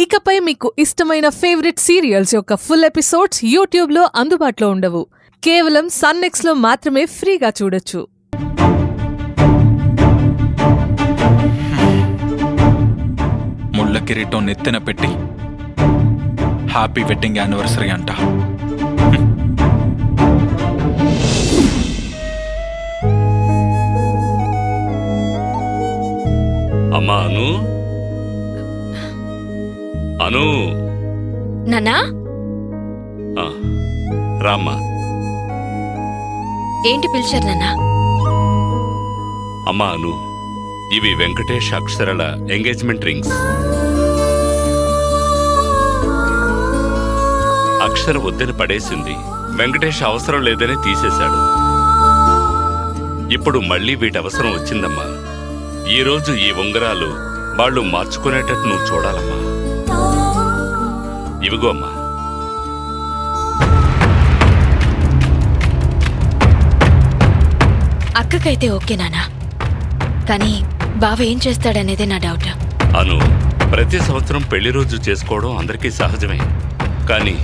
ఇకపై మీకు ఇష్టమైన ఫేవరెట్ సీరియల్స్ యొక్క ఫుల్ ఎపిసోడ్స్ యూట్యూబ్లో అందుబాటులో ఉండవు. కేవలం సన్నెక్స్లో మాత్రమే ఫ్రీగా చూడొచ్చు. ముళ్ళ కిరీటం నెత్తిన పెట్టి హ్యాపీ వెడ్డింగ్ యానివర్సరీ అంట. అమ్మా అను, అను నాన్నా రామ్మా. ఏంటి పిలిచారు నాన్నా? అమ్మా అను, ఇవి వెంకటేష్ అక్షరల ఎంగేజ్మెంట్ రింగ్స్. అక్షర వద్దని పడేసింది, వెంకటేష్ అవసరం లేదని తీసేశాడు. ఇప్పుడు మళ్ళీ వీటి అవసరం వచ్చిందమ్మా. ఈరోజు ఈ ఉంగరాలు వాళ్ళు మార్చుకునేటట్టు నువ్వు చూడాలమ్మా. ఇవిగో అమ్మా. అక్కకైతే ఓకే నానా, కానీ బావ ఏం చేస్తాడనేదే నా డౌట్. అను, ప్రతి సంవత్సరం పెళ్లి రోజు చేసుకోవడం అందరికీ సహజమే, కానీ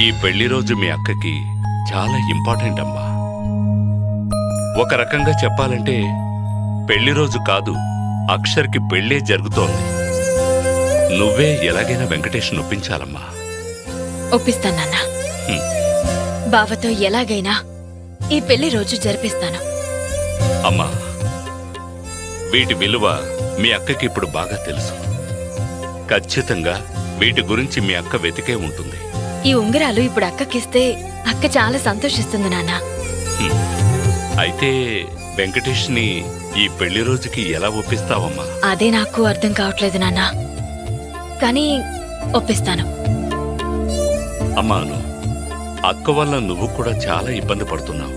ఈ పెళ్లి రోజు మీ అక్కకి చాలా ఇంపార్టెంట్ అమ్మా. ఒక రకంగా చెప్పాలంటే పెళ్లి రోజు కాదు, అక్షర్కి పెళ్లే జరుగుతోంది. నువ్వే ఎలాగైనా వెంకటేష్ నొప్పించాలమ్మా. ఒప్పిస్తాను నాన్నా. బావతో ఎలాగైనా ఈ పెళ్లి రోజు జరిపిస్తాను. అమ్మా, వీటి విలువ మీ అక్కకి ఇప్పుడు బాగా తెలుసు. ఖచ్చితంగా వీటి గురించి మీ అక్క వెతికే ఉంటుంది. ఈ ఉంగరాలు ఇప్పుడు అక్కకిస్తే అక్క చాలా సంతోషిస్తుంది నాన్నా. అయితే వెంకటేష్ని ఈ పెళ్లి రోజుకి ఎలా ఒప్పిస్తావమ్మా? అదే నాకు అర్థం కావట్లేదు నాన్నా, కానీ ఒప్పిస్తాను. అమ్మాను, అక్క వల్ల నువ్వు కూడా చాలా ఇబ్బంది పడుతున్నావు.